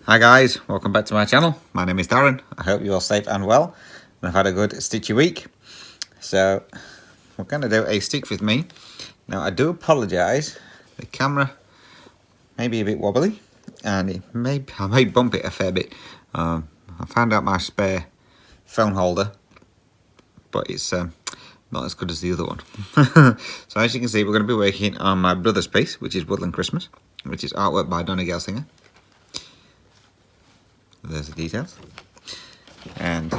Hi guys, welcome back to my channel. My name is Darren. I hope you're all safe and well and have had a good stitchy week. So we're going to do a stitch with me. Now I do apologise, the camera may be a bit wobbly and I may bump it a fair bit. I found out my spare phone holder, but it's not as good as the other one. So as you can see, we're going to be working on my brother's piece, which is Woodland Christmas, which is artwork by Donna Gelsinger. There's the details, and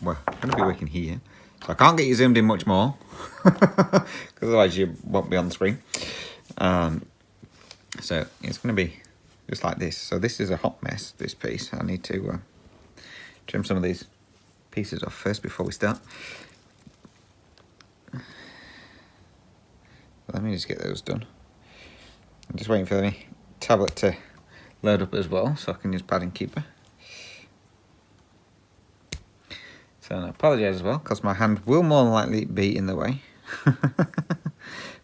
we're going to be working here, so I can't get you zoomed in much more because otherwise you won't be on the screen. So it's going to be just like this. So this is a hot mess, this piece. I need to trim some of these pieces off first before we start. Let me just get those done. I'm just waiting for the tablet to load up as well, so I can use pad and keeper. So I apologise as well, because my hand will more than likely be in the way.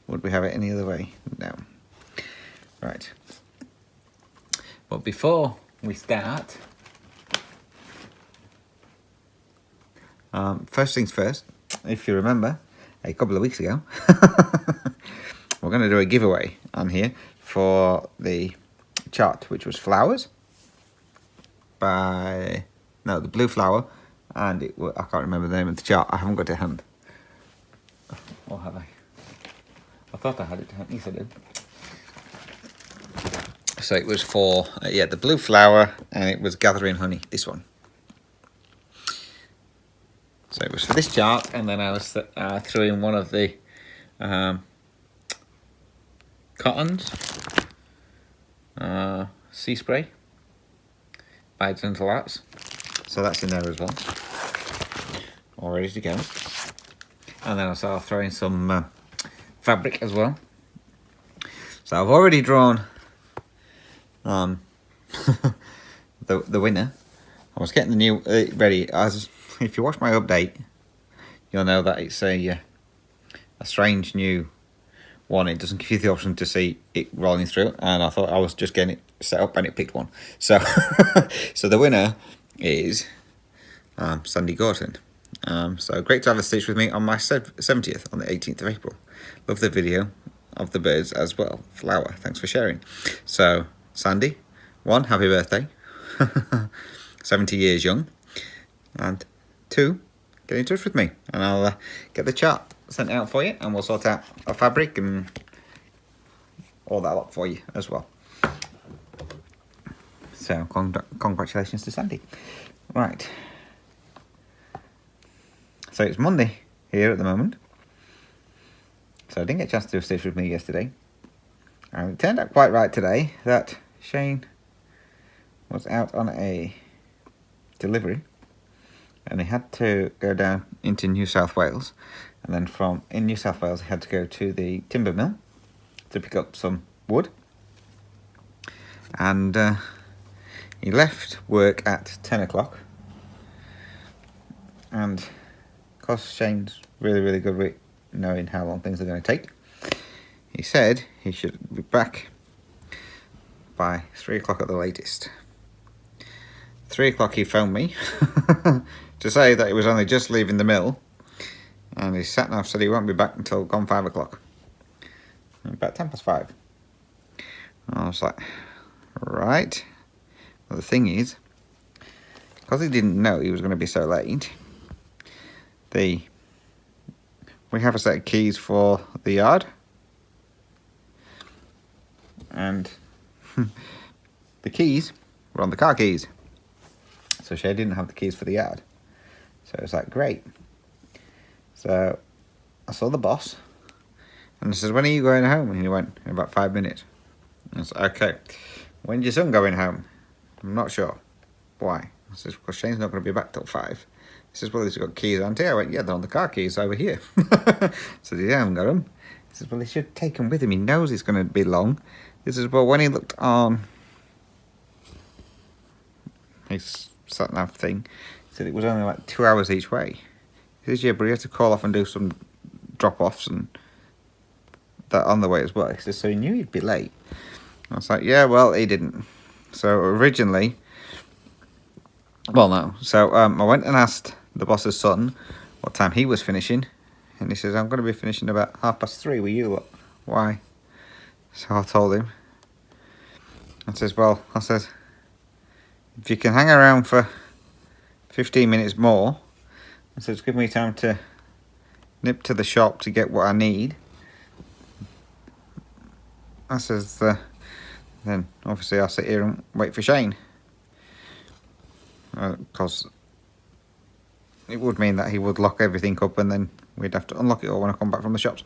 Would we have it any other way? No. Right. But before we start, first things first, if you remember, a couple of weeks ago, we're going to do a giveaway on here for the chart, which was flowers by the blue flower, and I can't remember the name of the chart. I haven't got it to hand, or have I thought I had it to hand. Yes, I did. So it was for the blue flower, and it was gathering honey, this one. So it was for this chart, and then I was threw in one of the cottons, sea spray by Gentle Arts, so that's in there as well, all ready to go. And then I'll throw in some fabric as well. So I've already drawn the winner. I was getting the new ready. As if you watch my update, you'll know that it's a strange new one. It doesn't give you the option to see it rolling through, and I thought I was just getting it set up and it picked one. So so the winner is Sandy Gorton. So great to have a stitch with me on my 70th on the 18th of April. Love the video of the birds as well. Flower, thanks for sharing. So Sandy, 1, happy birthday. 70 years young. And 2, get in touch with me and I'll get the chart sent out for you, and we'll sort out a fabric and all that lot for you as well. So congratulations to Sandy. Right, so it's Monday here at the moment, so I didn't get a chance to do a stitch with me yesterday, and it turned out quite right today that Shane was out on a delivery and he had to go down into New South Wales, and then from in New South Wales he had to go to the timber mill to pick up some wood, and he left work at 10 o'clock, and of course Shane's really good with knowing how long things are going to take. He said he should be back by 3 o'clock at the latest. 3 o'clock he phoned me to say that he was only just leaving the mill, and his sat-nav said he won't be back until gone 5 o'clock. About 10 past 5. I was like, right. Well, the thing is, because he didn't know he was going to be so late, we have a set of keys for the yard, and the keys were on the car keys, so Shay didn't have the keys for the yard. So it was like, great. So I saw the boss, and I said, when are you going home? And he went, in about 5 minutes. I said, okay. When's your son going home? I'm not sure. Why? I said, because Shane's not going to be back till 5. He says, well, he's got keys, aren't he? I went, yeah, they're on the car keys over here. I said, yeah, I haven't got them. He says, well, he should take them with him. He knows it's going to be long. He says, well, when he looked on his sat-nav thing, he said it was only like 2 hours each way. He says, yeah, but he had to call off and do some drop-offs and that on the way as well. He says, so he knew he'd be late. I was like, yeah, well, he didn't. So originally, well, no. So I went and asked the boss's son what time he was finishing, and he says, I'm going to be finishing about 3:30 with you. Why? So I told him. I says, well, I said, if you can hang around for 15 minutes more, I said, give me time to nip to the shop to get what I need. I says, then obviously I'll sit here and wait for Shane. Because it would mean that he would lock everything up and then we'd have to unlock it all when I come back from the shops.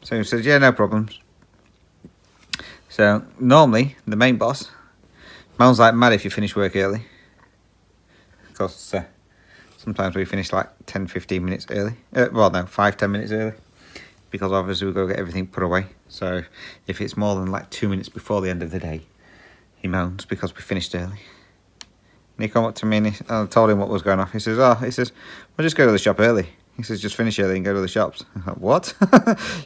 So he says, yeah, no problems. So normally the main boss moans like mad if you finish work early. Because sometimes we finish like 10-15 minutes early. Well, no, 5-10 minutes early. Because obviously we go get everything put away. So if it's more than like 2 minutes before the end of the day, he moans because we finished early. And he come up to me and I told him what was going on. He says, we'll just go to the shop early. He says, just finish early and go to the shops. I'm like, what?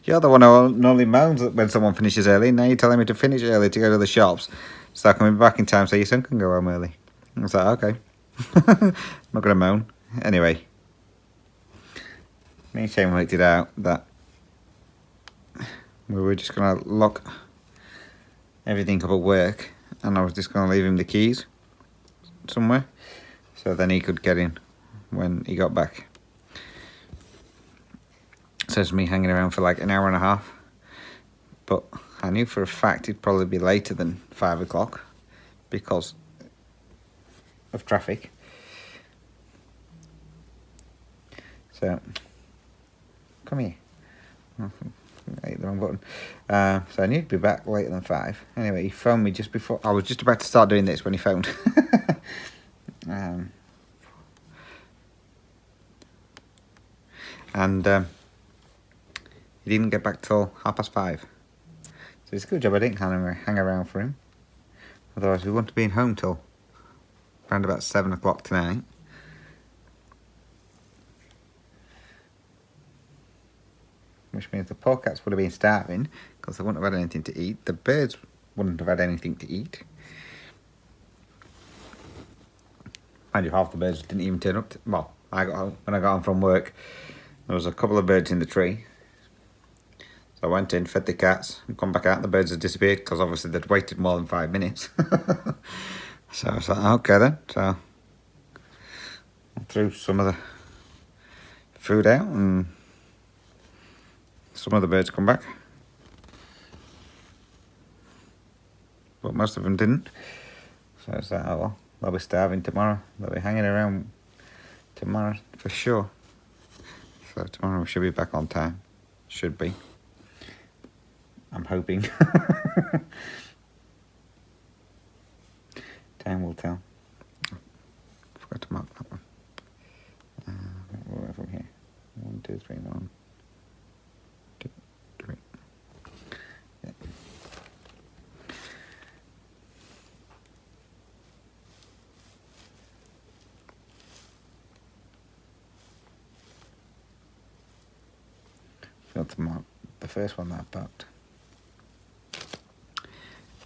You're the one who normally moans when someone finishes early. Now you're telling me to finish early to go to the shops. Start coming back in time so your son can go home early. I was like, okay. I'm not going to moan. Anyway. Me and Shane worked it out that we were just going to lock everything up at work. And I was just going to leave him the keys somewhere. So then he could get in when he got back. So it's me hanging around for like an hour and a half. But I knew for a fact it'd probably be later than 5 o'clock because of traffic. So, come here. I hit the wrong button. So I knew he'd be back later than 5. Anyway, he phoned me just before. I was just about to start doing this when he phoned. He didn't get back till 5:30. So it's a good job I didn't hang around for him. Otherwise we wouldn't have been home till around about 7 o'clock tonight. Which means the polecats would have been starving because they wouldn't have had anything to eat. The birds wouldn't have had anything to eat. Mind you, half the birds didn't even turn up. Well, when I got home from work, there was a couple of birds in the tree. So I went in, fed the cats, and come back out, and the birds had disappeared because obviously they'd waited more than 5 minutes. So I was like, okay then. So I threw some of the food out, and some of the birds come back. But most of them didn't. So I was like, oh well, they'll be starving tomorrow. They'll be hanging around tomorrow for sure. So tomorrow we should be back on time. Should be. I'm hoping. Time will tell. Forgot to mark that one. Where from here? 1, 2, 3, 1, 2, 3. Yeah. Forgot to mark the first one that I marked.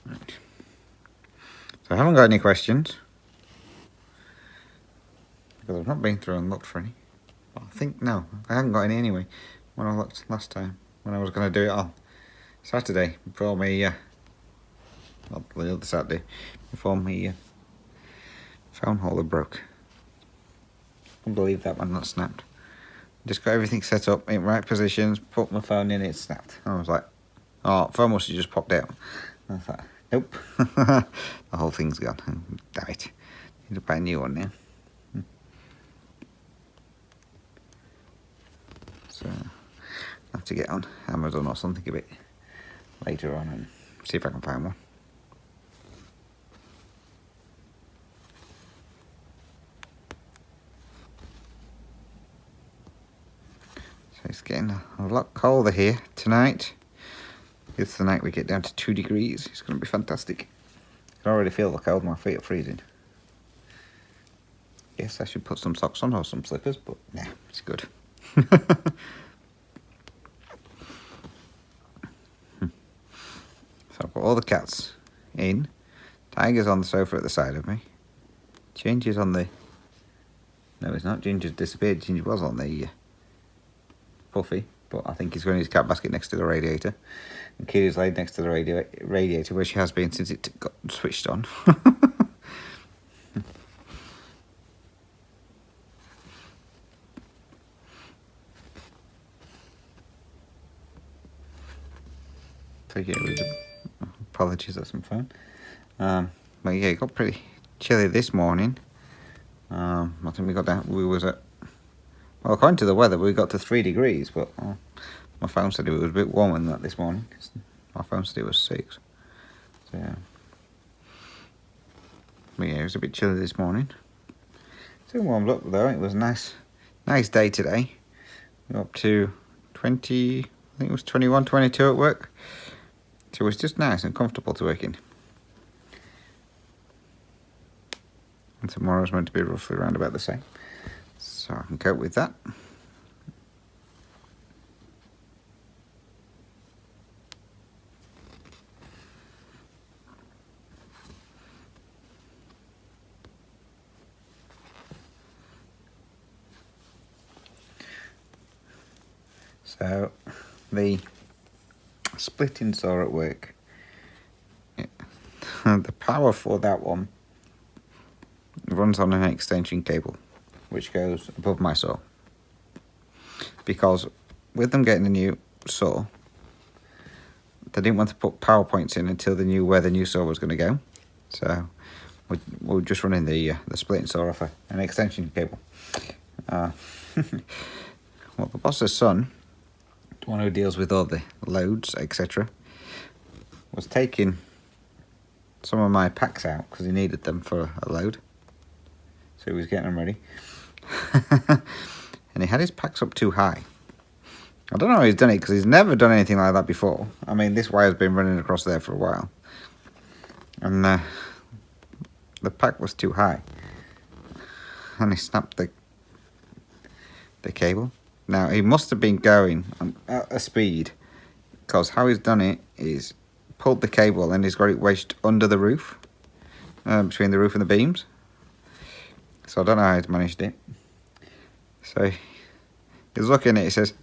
Right. So I haven't got any questions because I've not been through and looked for any. But I think no, I haven't got any anyway. When I looked last time, when I was going to do it on Saturday before me, not the other Saturday, before me phone holder broke. I can't believe that one not snapped. Just got everything set up in right positions, put my phone in, it snapped. I was like, oh, phone must have just popped out. I was like, nope. The whole thing's gone. Damn it. Need to buy a new one now. So I have to get on Amazon or something a bit later on and see if I can find one. So it's getting a lot colder here tonight. It's the night we get down to 2 degrees. It's going to be fantastic. I can already feel the cold. My feet are freezing. Yes, I should put some socks on or some slippers, but nah, it's good. So I've got all the cats in. Tiger's on the sofa at the side of me. Ginger's on the... No, it's not. Ginger's disappeared. Ginger was on the puffy, but I think he's going in his cat basket next to the radiator. And Kira's laid next to the radiator, where she has been since it got switched on. So yeah, apologies, that's some fun. But yeah, it got pretty chilly this morning. I think we got down. We was at, well, according to the weather, we got to 3 degrees, but my phone said it was a bit warmer than that this morning. My phone said it was 6. So yeah. But yeah, it was a bit chilly this morning. Still warmed up though. It was a nice day today. We got up to 20. I think it was 21, 22 at work. So it was just nice and comfortable to work in. And tomorrow's meant to be roughly around about the same. So I can cope with that. So the splitting saw at work, the power for that one runs on an extension cable which goes above my saw, because with them getting a new saw, they didn't want to put power points in until they knew where the new saw was going to go. So we're just running the splitting saw off an extension cable. Well, the boss's son, the one who deals with all the loads, etc., was taking some of my packs out because he needed them for a load. So he was getting them ready. And he had his packs up too high. I don't know how he's done it, because he's never done anything like that before. I mean, this wire's been running across there for a while. And the pack was too high. And he snapped the cable. Now, he must have been going at a speed, because how he's done it is pulled the cable and he's got it wedged under the roof, between the roof and the beams. So I don't know how he's managed it. So he's looking at it, he says,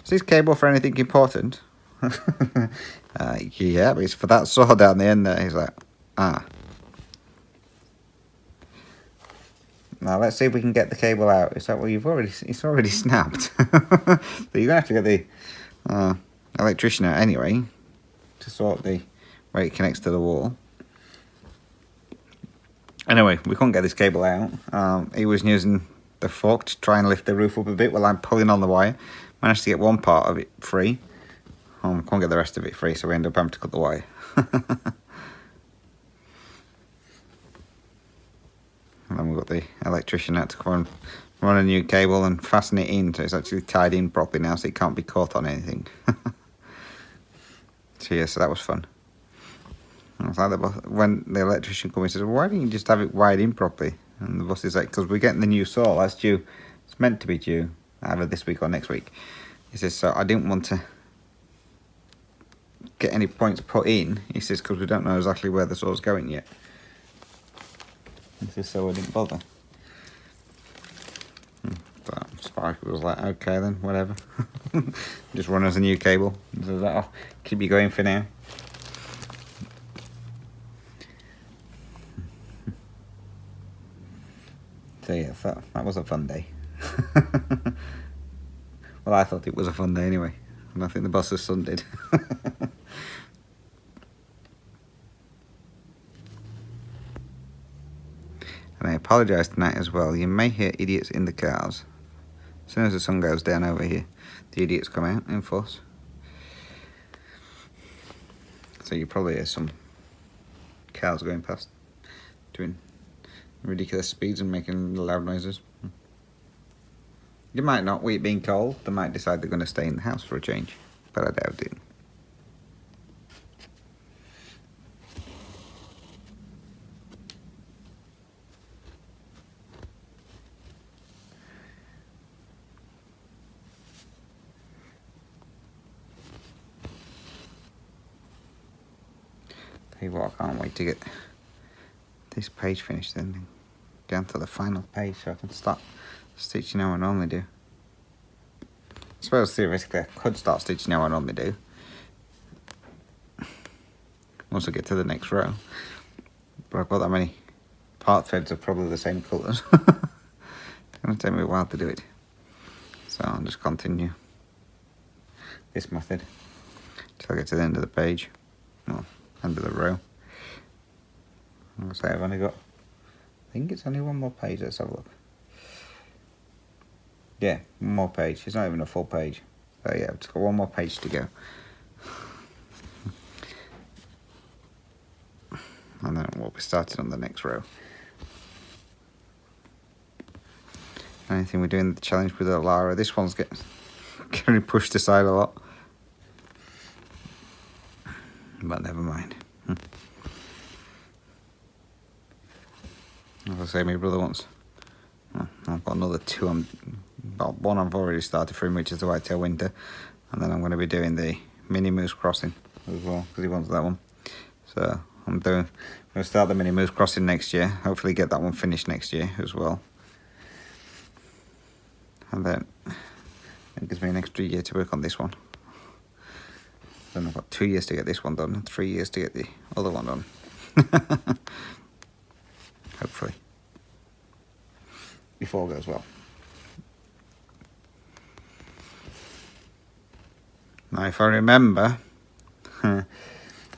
"Is this cable for anything important?" Yeah, but it's for that saw down the end there. He's like, ah. Now let's see if we can get the cable out. It's like, well, it's already snapped. So you're gonna have to get the electrician out anyway to sort where it connects to the wall. Anyway, we couldn't get this cable out. He was using the fork to try and lift the roof up a bit while I'm pulling on the wire. Managed to get one part of it free. Couldn't get the rest of it free, so we ended up having to cut the wire. And then we've got the electrician out to come and run a new cable and fasten it in so it's actually tied in properly now, so it can't be caught on anything. So yeah, so that was fun. I was like, when the electrician came, he says, "Well, why don't you just have it wired in properly?" And the boss is like, "Because we're getting the new saw, that's due. It's meant to be due either this week or next week." He says, "So I didn't want to get any points put in." He says, "Because we don't know exactly where the saw's going yet." He says, "So I didn't bother." But Sparky was like, "Okay then, whatever." Just run us a new cable. He says, "I'll keep you going for now." So yeah, that was a fun day. Well, I thought it was a fun day anyway, and I think the boss's son did. And I apologise tonight as well. You may hear idiots in the cars. As soon as the sun goes down over here, the idiots come out in force. So you probably hear some cars going past, doing ridiculous speeds and making loud noises. You might not, with it being cold, they might decide they're going to stay in the house for a change, but I doubt it. Tell you what, I can't wait to get this page finished, then down to the final page so I can start stitching how I normally do. I suppose theoretically I could start stitching how I normally do once I get to the next row, but I've got that many part threads are probably the same colours. It's going to take me a while to do it, so I'll just continue this method till I get to the end of the page, well, end of the row. I'll say I've only got, I think it's only one more page. Let's have a look. Yeah, one more page. It's not even a full page. So yeah, I've just got one more page to go. And then we'll be starting on the next row. Anything we're doing the challenge with Lara, this one's getting pushed aside a lot. But never mind. As I say, my brother wants. Well, I've got another two. One I've already started for him, which is the Whitetail Winter, and then I'm going to be doing the Mini Moose Crossing as well because he wants that one. So I'm going to start the Mini Moose Crossing next year. Hopefully, get that one finished next year as well, and then it gives me an extra year to work on this one. Then I've got 2 years to get this one done, and 3 years to get the other one done. Hopefully, if all goes well. Now, if I remember,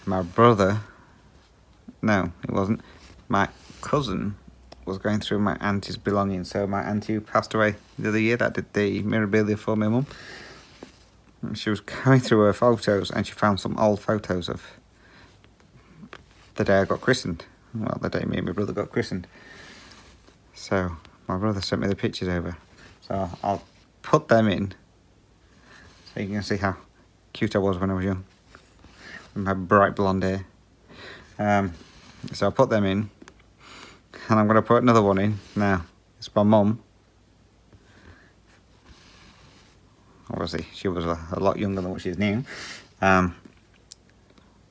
my brother, no, it wasn't, my cousin was going through my auntie's belongings. So my auntie who passed away the other year, that did the memorabilia for my mum. She was going through her photos and she found some old photos of the day I got christened. Well, the day me and my brother got christened. So my brother sent me the pictures over. So I'll put them in so you can see how cute I was when I was young. With my bright blonde hair. So I'll put them in. And I'm going to put another one in now. It's my mum. Obviously, she was a lot younger than what she is now.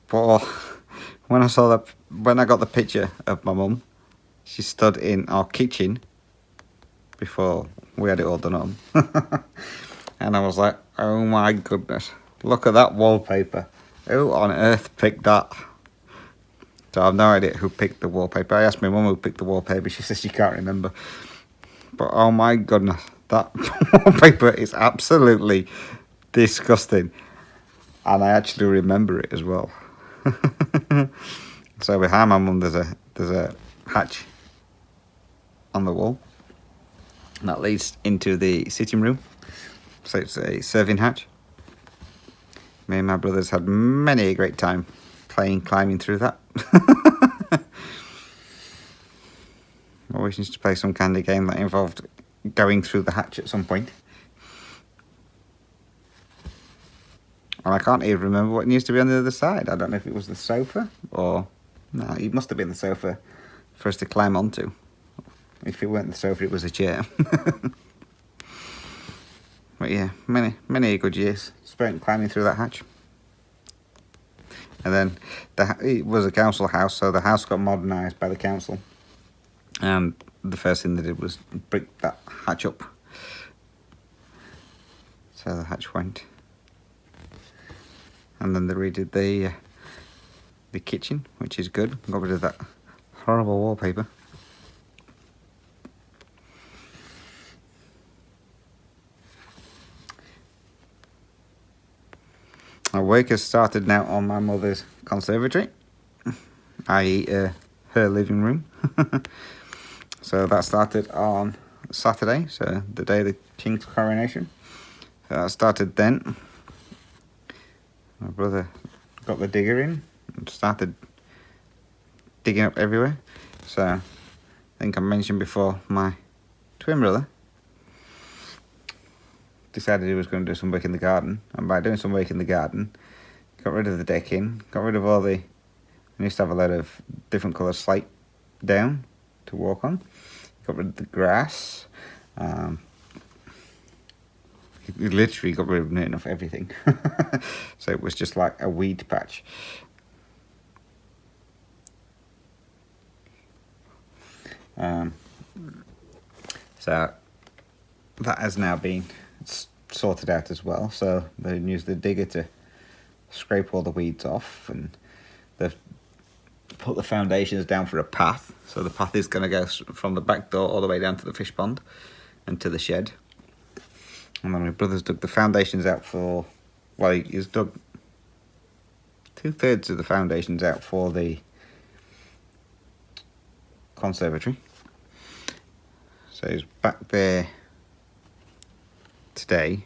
But when I got the picture of my mum, she stood in our kitchen before we had it all done up. And I was like, oh my goodness, look at that wallpaper. Who on earth picked that? So I have no idea who picked the wallpaper. I asked my mum who picked the wallpaper. She says she can't remember. But oh my goodness, that wallpaper is absolutely disgusting. And I actually remember it as well. So behind my mum there's a hatch on the wall. And that leads into the sitting room. So it's a serving hatch. Me and my brothers had many a great time climbing through that. Always used to play some kind of game that involved going through the hatch at some point. And I can't even remember what used to be on the other side. I don't know if it was the sofa or... No, it must have been the sofa for us to climb onto. If it weren't the sofa, it was a chair. But yeah, many good years spent climbing through that hatch. And then it was a council house, so the house got modernised by the council. And the first thing they did was brick that hatch up. So the hatch went. And then they redid the kitchen, which is good. Got rid of that horrible wallpaper. Our work has started now on my mother's conservatory, i.e. her living room. So that started on Saturday, so the day of the King's coronation. So that started then. My brother got the digger in and started digging up everywhere. So I think I mentioned before, my twin brother decided he was going to do some work in the garden, and by doing some work in the garden, got rid of the decking, got rid of all the... We used to have a lot of different colour slate down to walk on. Got rid of the grass. He literally got rid of near enough everything. So it was just like a weed patch. So that has now been sorted out as well. So they use the digger to scrape all the weeds off, and they've put the foundations down for a path. So the path is going to go from the back door all the way down to the fish pond and to the shed. And then my brother's dug the foundations out for, well, he's dug 2/3 of the foundations out for the conservatory. So he's back there today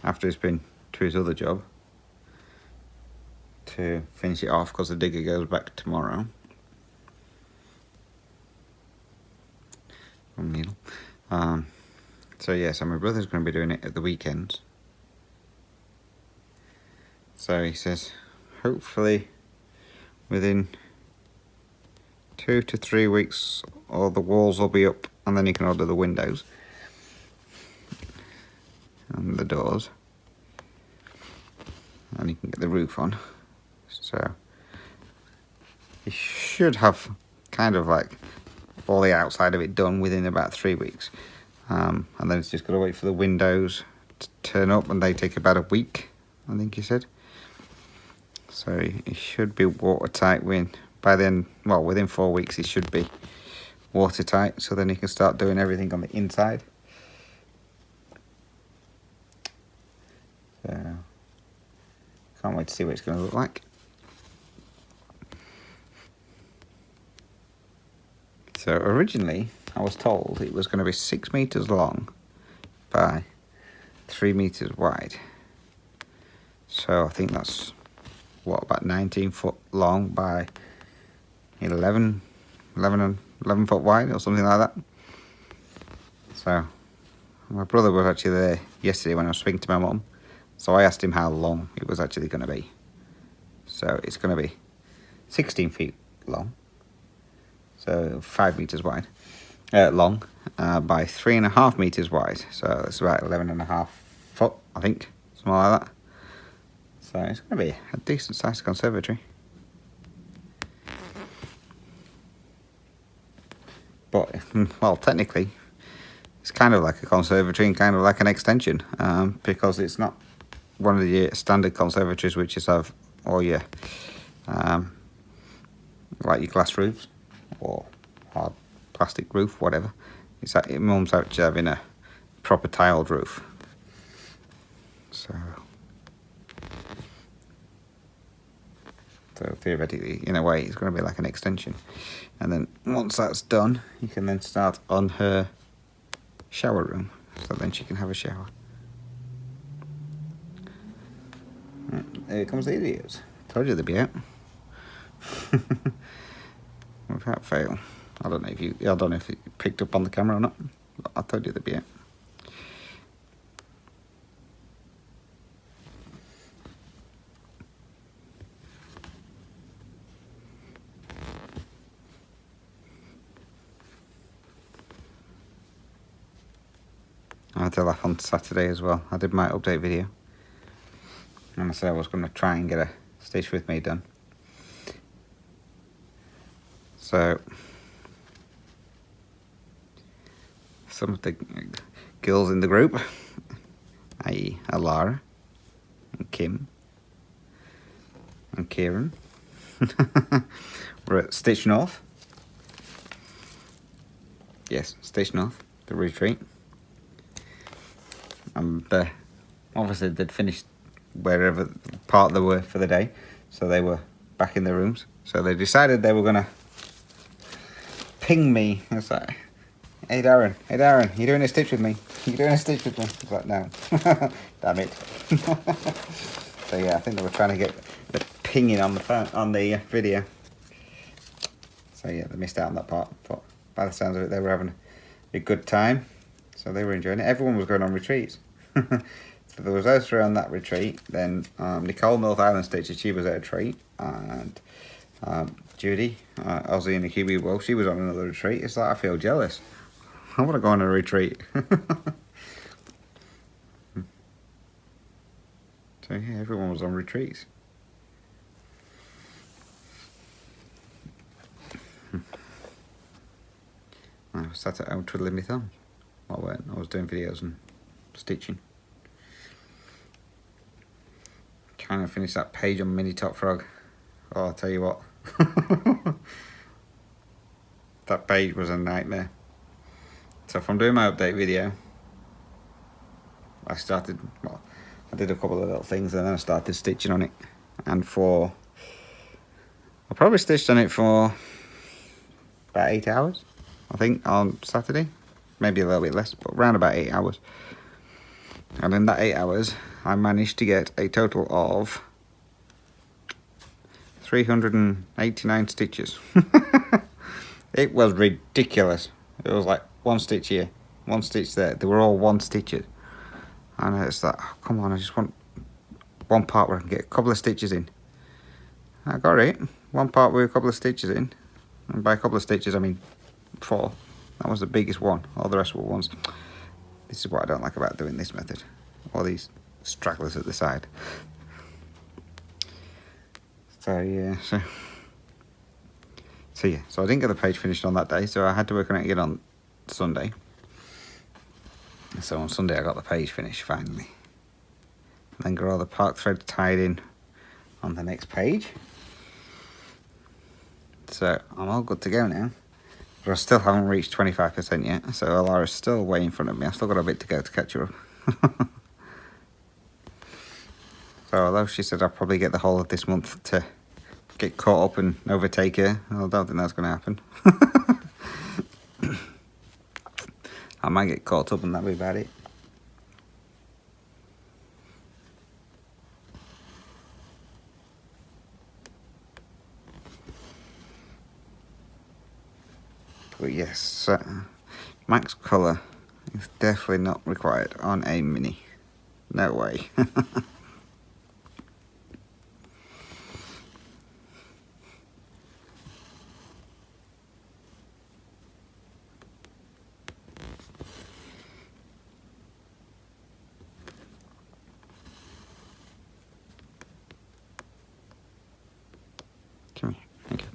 after he's been to his other job to finish it off, because the digger goes back tomorrow. So yeah, so my brother's going to be doing it at the weekends. So he says hopefully within 2 to 3 weeks all the walls will be up, and then he can order the windows and the doors, and he can get the roof on. So he should have kind of like all the outside of it done within about 3 weeks, and then it's just got to wait for the windows to turn up, and they take about a week, I think he said. So it should be watertight by then. Well, within 4 weeks it should be watertight, so then he can start doing everything on the inside. So can't wait to see what it's going to look like. So originally I was told it was going to be 6 meters long by 3 meters wide. So I think that's about 19 foot long by 11 foot wide or something like that. So my brother was actually there yesterday when I was speaking to my mum, so I asked him how long it was actually going to be. So it's going to be 16 feet long, so 5 meters wide, long, by 3.5 meters wide, so it's about 11.5 foot, I think, something like that. So it's going to be a decent sized conservatory. But, well, technically, it's kind of like a conservatory and kind of like an extension, because it's not one of the standard conservatories which is have all your, like your glass roofs or hard plastic roof, whatever. It's like Mum's actually having a proper tiled roof. So theoretically, in a way, it's going to be like an extension. And then once that's done, you can then start on her shower room, so then she can have a shower. Here comes the idiots. Told you they'd be out. Without fail. I don't know if it picked up on the camera or not, but I told you they'd be out. I had to laugh on Saturday as well. I did my update video, and I said I was going to try and get a Stitch With Me done. So some of the girls in the group, i.e. Alara and Kim and Kieran, we're at Stitch North. Yes, Stitch North, the retreat. And obviously they'd finished wherever part they were for the day, so they were back in their rooms. So they decided they were going to ping me. It's like, hey Darren, you doing a Stitch with me? You doing a Stitch with me? I was like, no. Damn it. So yeah, I think they were trying to get the pinging on the phone, on the video. So yeah, they missed out on that part, but by the sounds of it, they were having a good time. So they were enjoying it. Everyone was going on retreats. So there was those three on that retreat. Then Nicole, North Island Stitcher, she was at a retreat. And Judy, Aussie in the QB World, she was on another retreat. It's like, I feel jealous. I want to go on a retreat. So yeah, everyone was on retreats. I sat at home twiddling my thumbs while I was doing videos and stitching. Trying to finish that page on Mini Top Frog. Oh, I'll tell you what. That page was a nightmare. So from doing my update video, I did a couple of little things and then I started stitching on it. And I probably stitched on it for about 8 hours, I think, on Saturday. Maybe a little bit less, but around about 8 hours. And in that 8 hours, I managed to get a total of 389 stitches. It was ridiculous. It was like one stitch here, one stitch there. They were all one stitches. And it's like, oh, come on, I just want one part where I can get a couple of stitches in. I got it. One part with a couple of stitches in. And by a couple of stitches, I mean 4. That was the biggest one. All the rest were ones. This is what I don't like about doing this method. All these stragglers at the side. So yeah, so I didn't get the page finished on that day, so I had to work on it again on Sunday. So on Sunday I got the page finished finally. Then got all the park threads tied in on the next page. So I'm all good to go now. But I still haven't reached 25% yet, so Alara's still way in front of me. I've still got a bit to go to catch her up. So although she said I'll probably get the whole of this month to get caught up and overtake her, I don't think that's going to happen. I might get caught up and that'll be about it. But yes, max colour is definitely not required on a Mini. No way. Come here, thank you.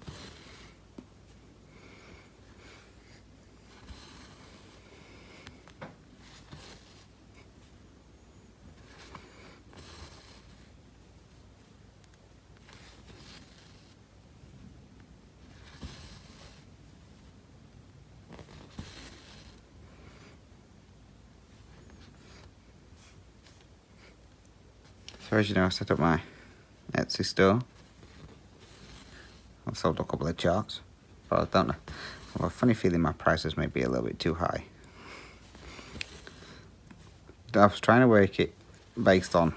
So as you know, I set up my Etsy store. I've sold a couple of charts, but I don't know. I have a funny feeling my prices may be a little bit too high. I was trying to work it based on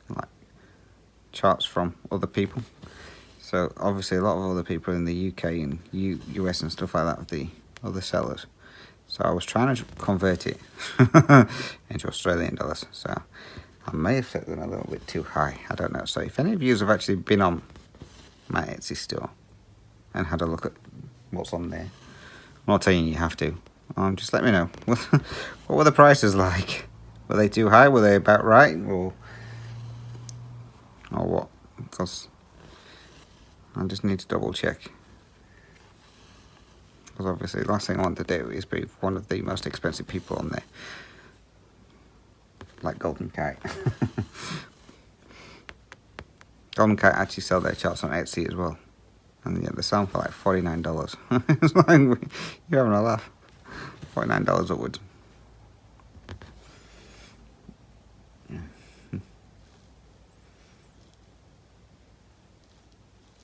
like charts from other people. So obviously a lot of other people in the UK and US and stuff like that with the other sellers. So I was trying to convert it into Australian dollars. So I may have set them a little bit too high. I don't know. So if any of you have actually been on my Etsy store and had a look at what's on there, I'm not telling you have to. Just let me know. What were the prices like? Were they too high? Were they about right? Or what? Because I just need to double check. Because obviously the last thing I want to do is be one of the most expensive people on there. Like Golden Kite. Golden Kite actually sell their charts on Etsy as well. And yeah, they sell for like $49. It's like, you're having a laugh. $49 upwards.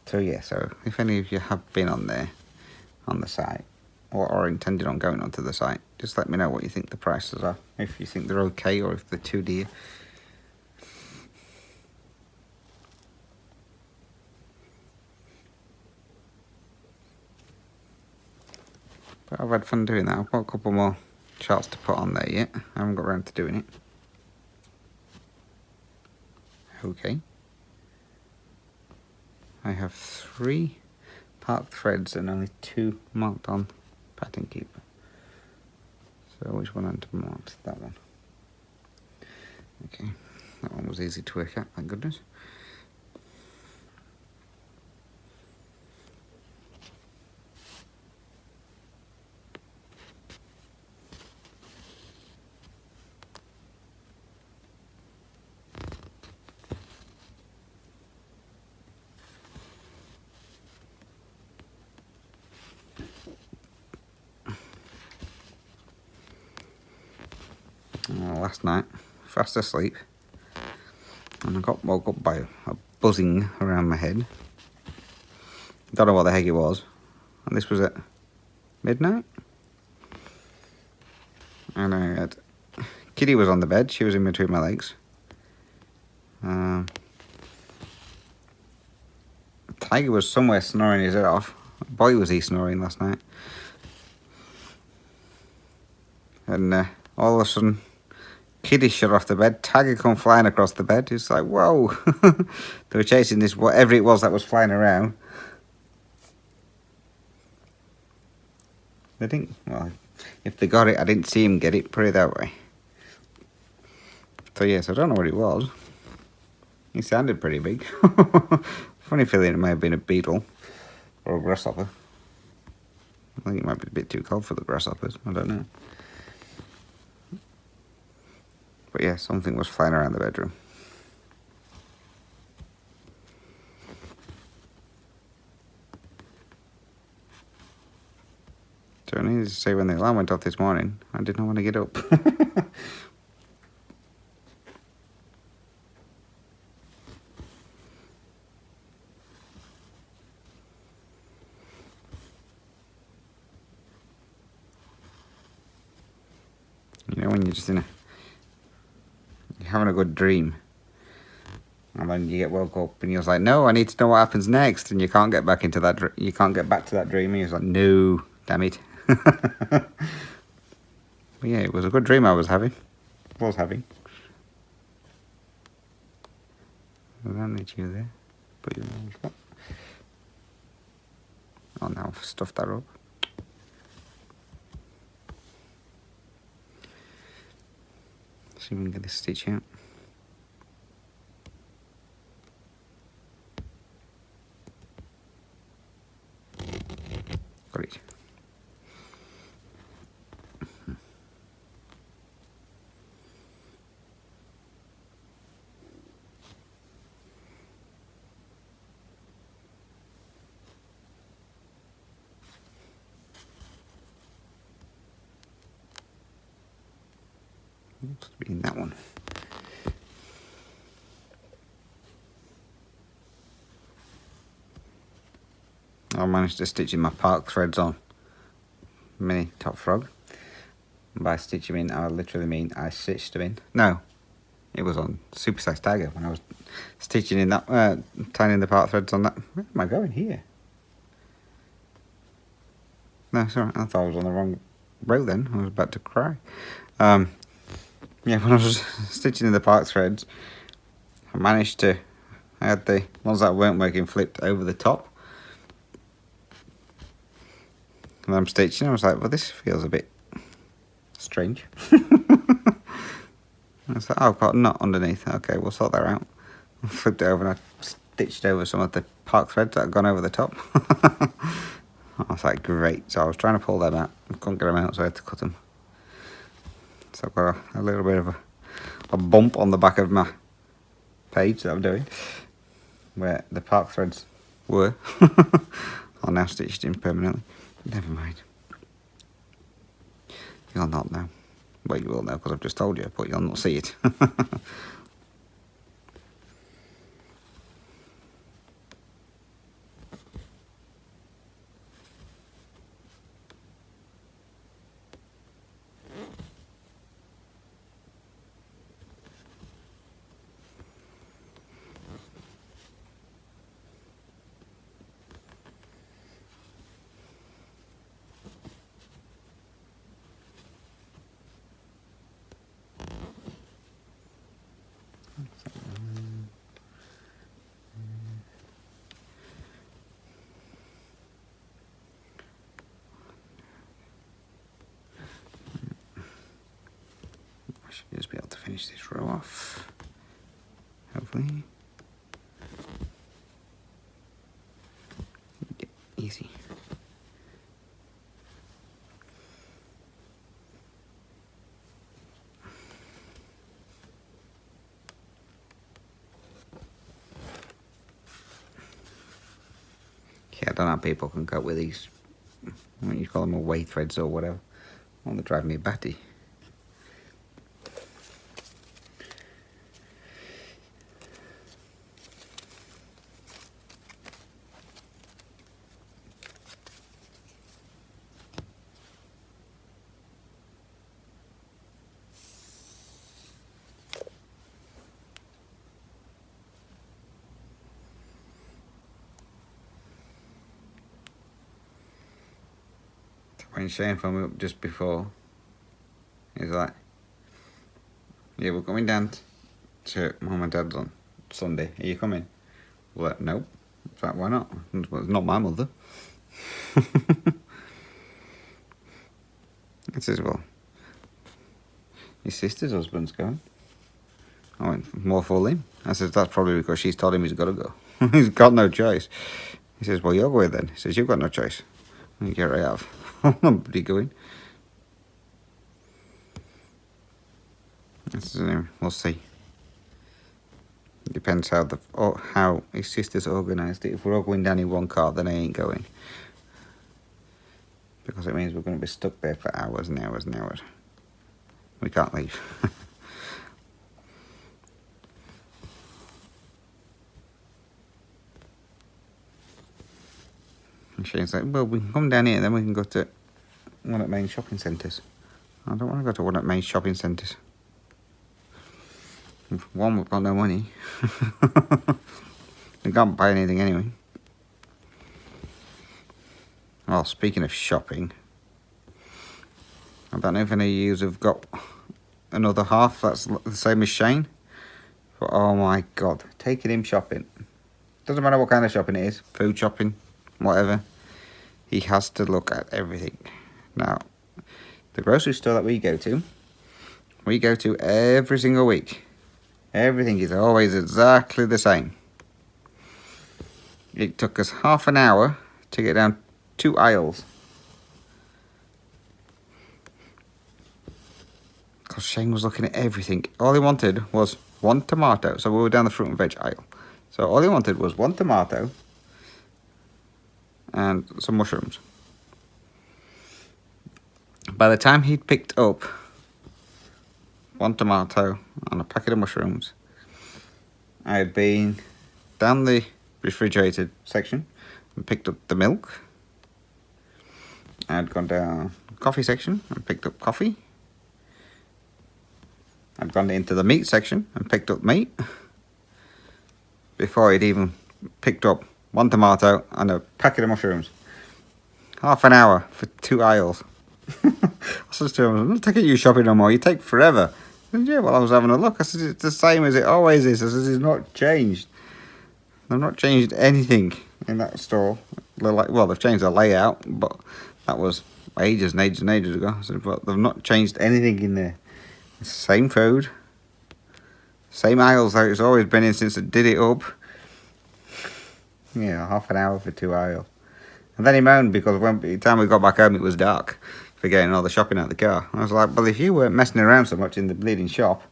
So yeah, so if any of you have been on there, on the site, or are intending on going onto the site, just let me know what you think the prices are. If you think they're okay or if they're too dear. But I've had fun doing that. I've got a couple more charts to put on there yet. I haven't got around to doing it. Okay. I have 3 park threads and only 2 marked on Pattern Keeper. So which one had marked? That one. Okay, that one was easy to work out, thank goodness. Last night, fast asleep, and I got woke up by a buzzing around my head. Don't know what the heck it was, and this was at midnight. And I had Kitty was on the bed. She was in between my legs. Tiger was somewhere snoring his head off. Boy, was he snoring last night. And all of a sudden, Kitty shot off the bed. Tiger come flying across the bed. It's like, whoa. They were chasing this, whatever it was that was flying around. They didn't, well, if they got it, I didn't see him get it, put it that way. So yes, I don't know what it was. He sounded pretty big. Funny feeling it may have been a beetle or a grasshopper. I think it might be a bit too cold for the grasshoppers, I don't know. But yeah, something was flying around the bedroom. So I needed to say when the alarm went off this morning, I did not want to get up. You know when you're just you're having a good dream, and then you get woke up and you're like, no, I need to know what happens next, and you can't get back into that. You can't get back to that dream, and you're like, no, damn it. But yeah, it was a good dream I was having. I don't need you there. Put you in the spot. Oh, now I've stuffed that up. See if we can get this stitch out. Got it. Looks to be in that one. I managed to stitch in my park threads on mini top frog. And by stitch them in, I literally mean I stitched them in. No, it was on supersized tiger when I was stitching in that, tying in the part threads on that. Where am I going here? No, sorry, I thought I was on the wrong row then. I was about to cry. Yeah, when I was stitching in the park threads, I managed to, I had the ones that weren't working flipped over the top. And I'm stitching, I was like, well, this feels a bit strange. I was like, oh, I've got a knot underneath. Okay, we'll sort that out. I flipped it over and I stitched over some of the park threads that had gone over the top. I was like, great. So I was trying to pull them out. I couldn't get them out, so I had to cut them. So I've got a little bit of a bump on the back of my page that I'm doing, where the park threads were. Are now stitched in permanently. Never mind. You'll not know. Well, you will know because I've just told you, but you'll not see it. I should just be able to finish this row off, hopefully. Yeah, easy. Yeah, I don't know how people can cope with these, what you call them, away threads or whatever. Well, they drive me batty. when Shane phoned me up just before, he's like, yeah, we're coming down to Mum and Dad's on Sunday. Are you coming? Well, no. It's like, why not? Well, it's not my mother. It says, well, your sister's husband's going. I went, more for him. I said, that's probably because she's told him he's got to go. He's got no choice. He says, well, you're going then. He says, you've got no choice. And you right have. I'm not bloody going. I says, we'll see. It depends how his sister's organised it. If we're all going down in one car, then I ain't going. Because it means we're going to be stuck there for hours and hours and hours. We can't leave. And Shane's like, well, we can come down here and then we can go to one of the main shopping centres. I don't want to go to one of the main shopping centres. One, we've got no money. We can't buy anything anyway. Well, speaking of shopping, I don't know if any of you have got another half that's the same as Shane. But oh my God, taking him shopping. Doesn't matter what kind of shopping it is, food shopping, whatever. He has to look at everything. Now, the grocery store that we go to every single week. Everything is always exactly the same. It took us half an hour to get down 2 aisles. Because Shane was looking at everything. All he wanted was 1 tomato. So we were down the fruit and veg aisle. So all he wanted was 1 tomato and some mushrooms. By the time he'd picked up 1 tomato and a packet of mushrooms, I had been down the refrigerated section and picked up the milk. I had gone down the coffee section and picked up coffee. I'd gone into the meat section and picked up meat before I'd even picked up 1 tomato and a packet of mushrooms. Half an hour for 2 aisles. I said to him, I'm not taking you shopping no more, you take forever. He said, yeah, well, I was having a look. I said, it's the same as it always is. I said, it's not changed. They've not changed anything in that store. Well, they've changed the layout, but that was ages and ages and ages ago. I said, but they've not changed anything in there. Same food. Same aisles that it's always been in since I did it up. Yeah, half an hour for 2 aisles. And then he moaned because by the time we got back home it was dark for getting all the shopping out of the car. I was like, well, if you weren't messing around so much in the bleeding shop,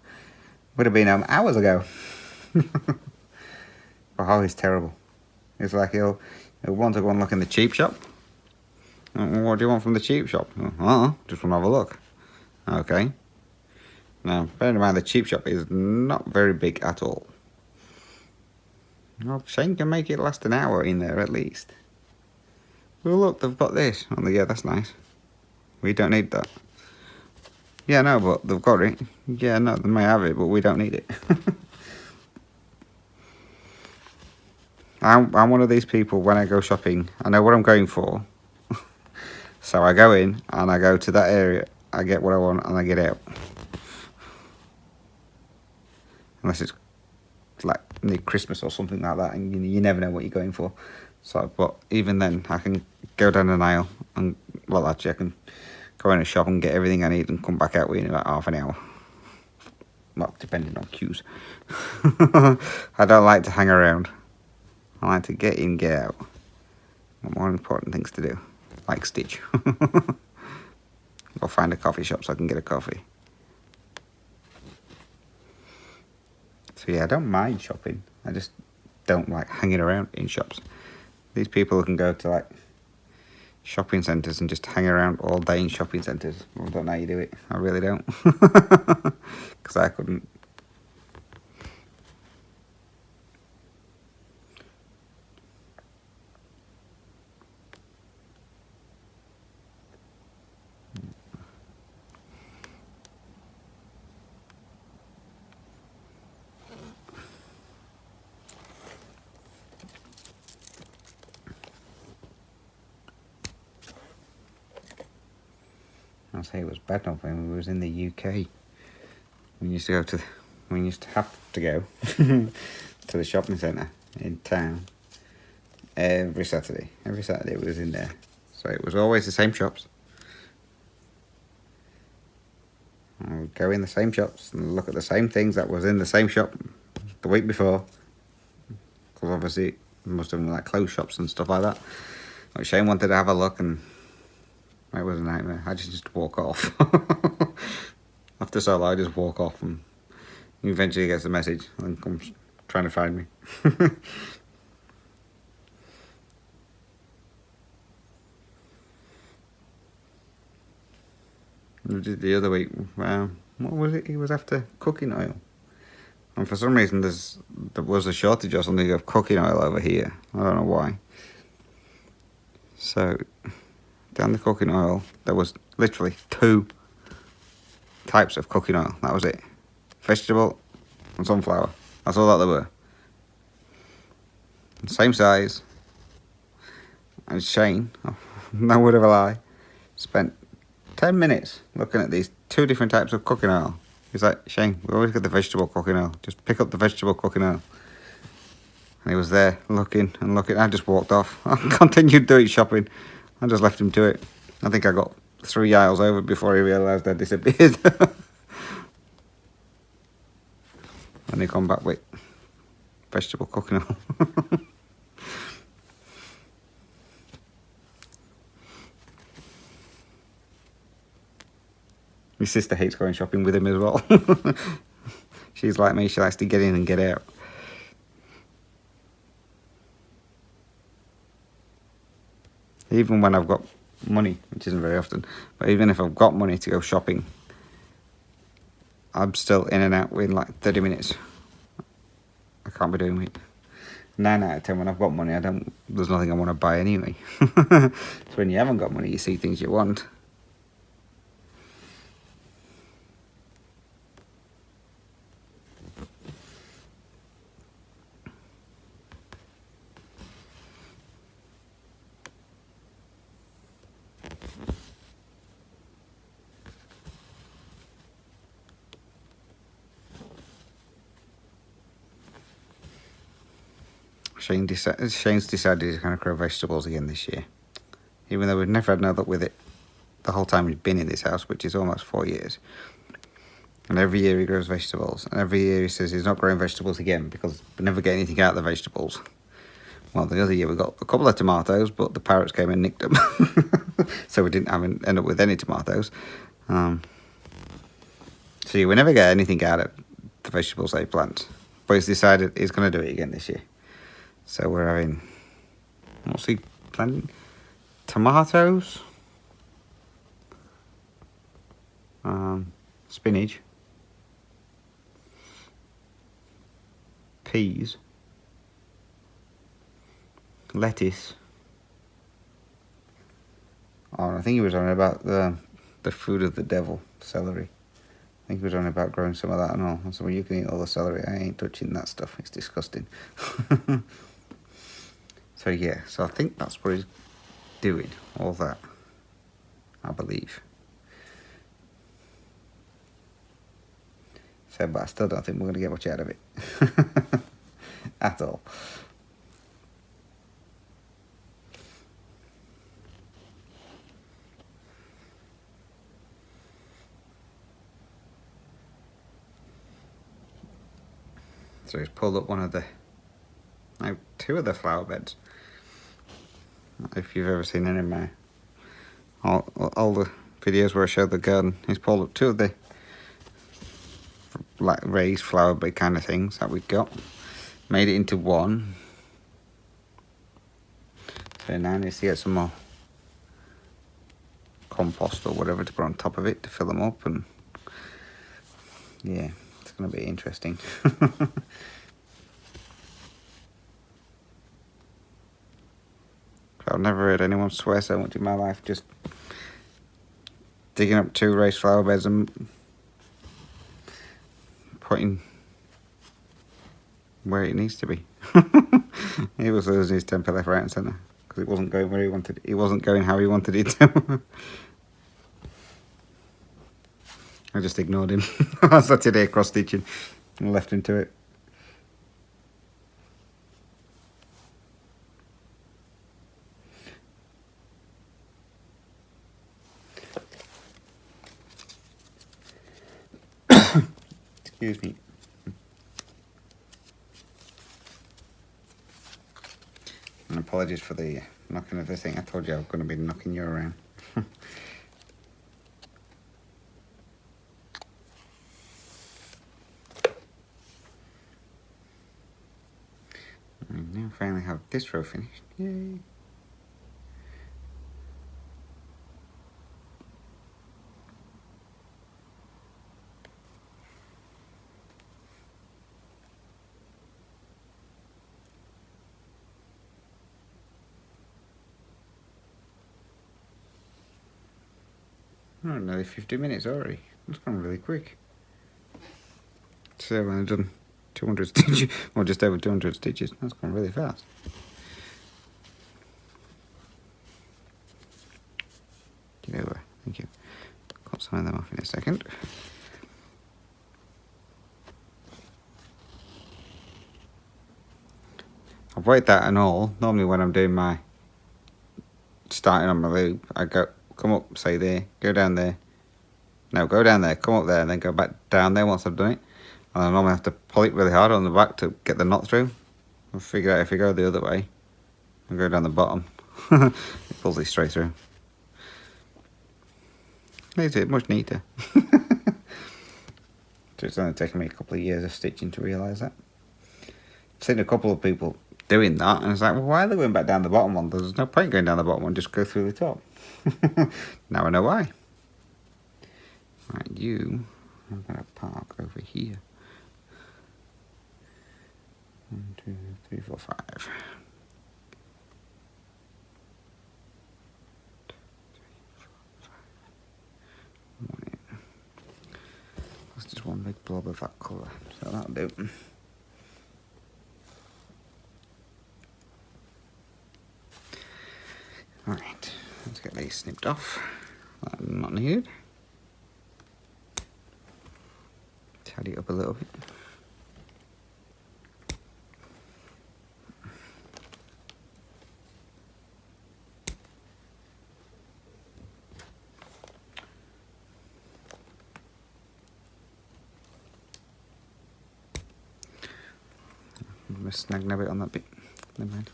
would have been home hours ago. Oh, he's terrible. It's like he'll want to go and look in the cheap shop. What do you want from the cheap shop? Just want to have a look. Okay. Now, bearing in mind the cheap shop is not very big at all. Well, Shane can make it last an hour in there at least. Well, look, they've got this. Oh, yeah, that's nice. We don't need that. Yeah, no, but they've got it. Yeah, no, they may have it, but we don't need it. I'm one of these people, when I go shopping, I know what I'm going for. So I go in and I go to that area, I get what I want and I get out. Unless it's like near Christmas or something like that, and you never know what you're going for. So, but even then, I can go down an aisle and, well, actually, I can go in a shop and get everything I need and come back out within about half an hour. Well, depending on queues. I don't like to hang around. I like to get in, get out. Got more important things to do, like stitch. Or find a coffee shop so I can get a coffee. So yeah, I don't mind shopping. I just don't like hanging around in shops. These people can go to like shopping centres and just hang around all day in shopping centres. I don't know how you do it. I really don't. Because I couldn't. I'll say it was bad enough when we was in the UK. We used to have to go to the shopping centre in town every Saturday. Every Saturday we was in there. So it was always the same shops. I would go in the same shops and look at the same things that was in the same shop the week before. Because obviously most of them were like clothes shops and stuff like that. But Shane wanted to have a look and it was a nightmare. I just walk off. After so long, I just walk off and he eventually gets the message and comes trying to find me. The other week, what was it? He was after cooking oil. And for some reason, there was a shortage or something of cooking oil over here. I don't know why. So, down the cooking oil, there was literally 2 types of cooking oil. That was it. Vegetable and sunflower. That's all that there were. Same size. And Shane, no word of a lie, spent 10 minutes looking at these 2 different types of cooking oil. He's like, Shane, we always get the vegetable cooking oil. Just pick up the vegetable cooking oil. And he was there looking and looking. I just walked off. I continued doing shopping. I just left him to it. I think I got 3 aisles over before he realised I disappeared. And he come back with vegetable cooking oil. My sister hates going shopping with him as well. She's like me, she likes to get in and get out. Even when I've got money, which isn't very often, but even if I've got money to go shopping, I'm still in and out within like 30 minutes. I can't be doing it. 9 out of 10 when I've got money, there's nothing I want to buy anyway. So when you haven't got money, you see things you want. Shane's decided he's going to grow vegetables again this year. Even though we've never had no luck with it the whole time he's been in this house, which is almost 4 years. And every year he grows vegetables. And every year he says he's not growing vegetables again because we never get anything out of the vegetables. Well, the other year we got a couple of tomatoes, but the parrots came and nicked them. So we didn't end up with any tomatoes. So we never get anything out of the vegetables they plant. But he's decided he's going to do it again this year. So we're having, what's he planting? Tomatoes, spinach, peas, lettuce. Oh, I think he was on about the food of the devil, celery. I think he was on about growing some of that and all. So you can eat all the celery. I ain't touching that stuff. It's disgusting. So yeah, so I think that's what he's doing, all that, I believe. So, but I still don't think we're going to get much out of it. At all. So he's pulled up now 2 of the flower beds. If you've ever seen any of my all the videos where I show the garden, he's pulled up 2 of the like raised flower bed kind of things that we've got, made it into one. So now I need to get some more compost or whatever to put on top of it to fill them up, and yeah, it's going to be interesting. I've never heard anyone swear so much in my life, just digging up 2 raised flower beds and putting where it needs to be. He was losing his temper left, right and centre because it wasn't going where he wanted it. It wasn't going how he wanted it to. I just ignored him. I sat today cross stitching and left him to it. Excuse me. And apologies for the knocking of the thing. I told you I was going to be knocking you around. I now finally have this row finished. Yay! Oh, nearly 50 minutes already. That's gone really quick. So I've done 200 stitches, or just over 200 stitches. That's gone really fast. Get over. Thank you. Cut some of them off in a second. I've weighed that and all. Normally when I'm doing my starting on my loop, I come up, say there, go down there. No, go down there, come up there, and then go back down there once I've done it. And I normally have to pull it really hard on the back to get the knot through. I'll figure out if you go the other way and go down the bottom, it pulls it straight through. Makes it much neater. So it's only taken me a couple of years of stitching to realise that. I've seen a couple of people doing that, and it's like, well, why are they going back down the bottom one? There's no point going down the bottom one, just go through the top. Now I know why. Right, I'm going to park over here. 1, 2, 3, 4, 5. 3, 4, 5. 1 in. That's just one big blob of that colour, so that'll do. Alright, let's get these snipped off. That's not needed. Tidy it up a little bit. I'm snagging a bit on that bit. Never mind.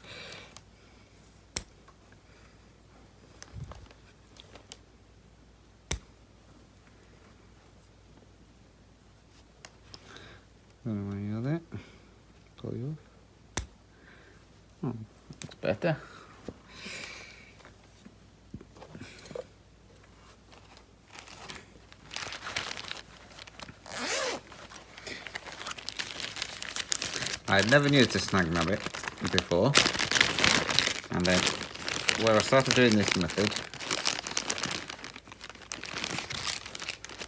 Don't know why you're there. Pull you off. Oh, that's better. I'd never used a snag nabbit before, and then where I started doing this method,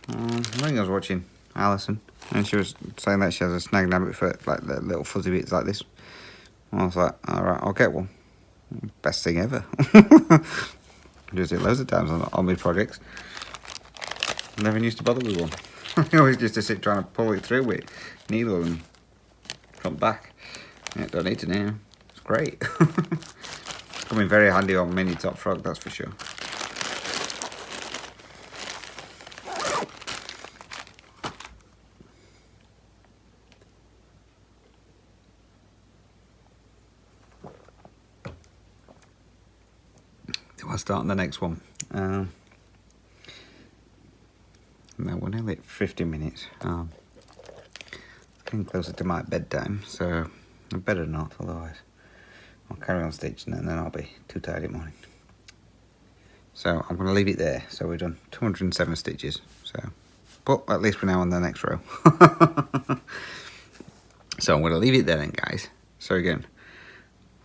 I think I was watching Alison, and she was saying that she has a snag nabbit for like the little fuzzy bits like this. And I was like, alright, I'll get one. Best thing ever. Use it loads of times on my projects. Never used to bother with one. I always used to sit trying to pull it through with needle and come back. Yeah, don't need to now. It's great. It's coming very handy on mini top frog, that's for sure. So I'll start on the next one. Now we're nearly at 50 minutes. Getting closer to my bedtime, so I better not, otherwise I'll carry on stitching and then I'll be too tired in the morning. So I'm going to leave it there. So we've done 207 stitches. So, but at least we're now on the next row. So I'm going to leave it there then, guys. So again,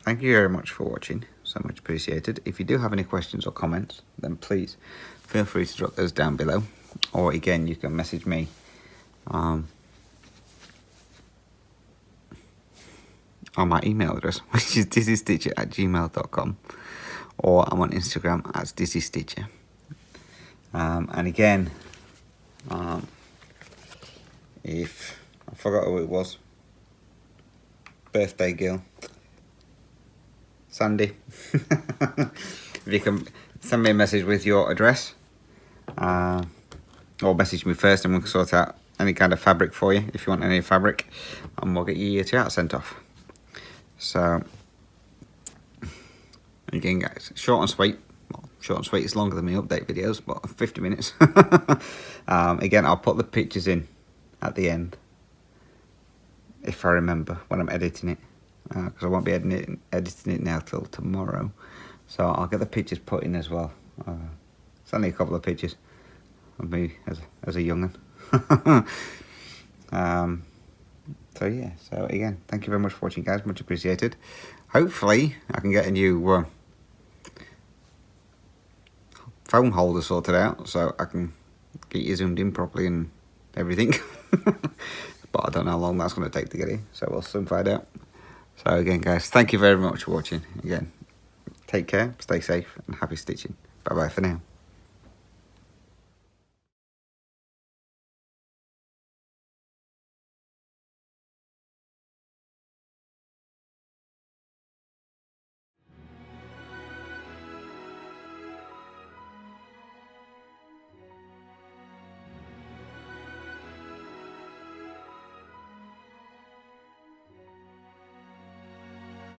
thank you very much for watching. So much appreciated. If you do have any questions or comments, then please feel free to drop those down below. Or again, you can message me on my email address, which is dizzystitcher@gmail.com, or I'm on Instagram as dizzystitcher. And again, if I forgot who it was. Birthday girl. Sandy. If you can send me a message with your address, or message me first and we can sort out any kind of fabric for you if you want any fabric, and we'll get you your chart sent off. So again guys, short and sweet. Well, short and sweet is longer than my update videos, but 50 minutes. Again, I'll put the pictures in at the end if I remember when I'm editing it, because I won't be editing it now till tomorrow, so I'll get the pictures put in as well. It's only a couple of pictures of me as a young'un. So yeah, so again, thank you very much for watching guys, much appreciated. Hopefully I can get a new phone holder sorted out so I can get you zoomed in properly and everything. But I don't know how long that's going to take to get in, so we'll soon find out. So again guys, thank you very much for watching. Again, take care, stay safe and happy stitching. Bye bye for now.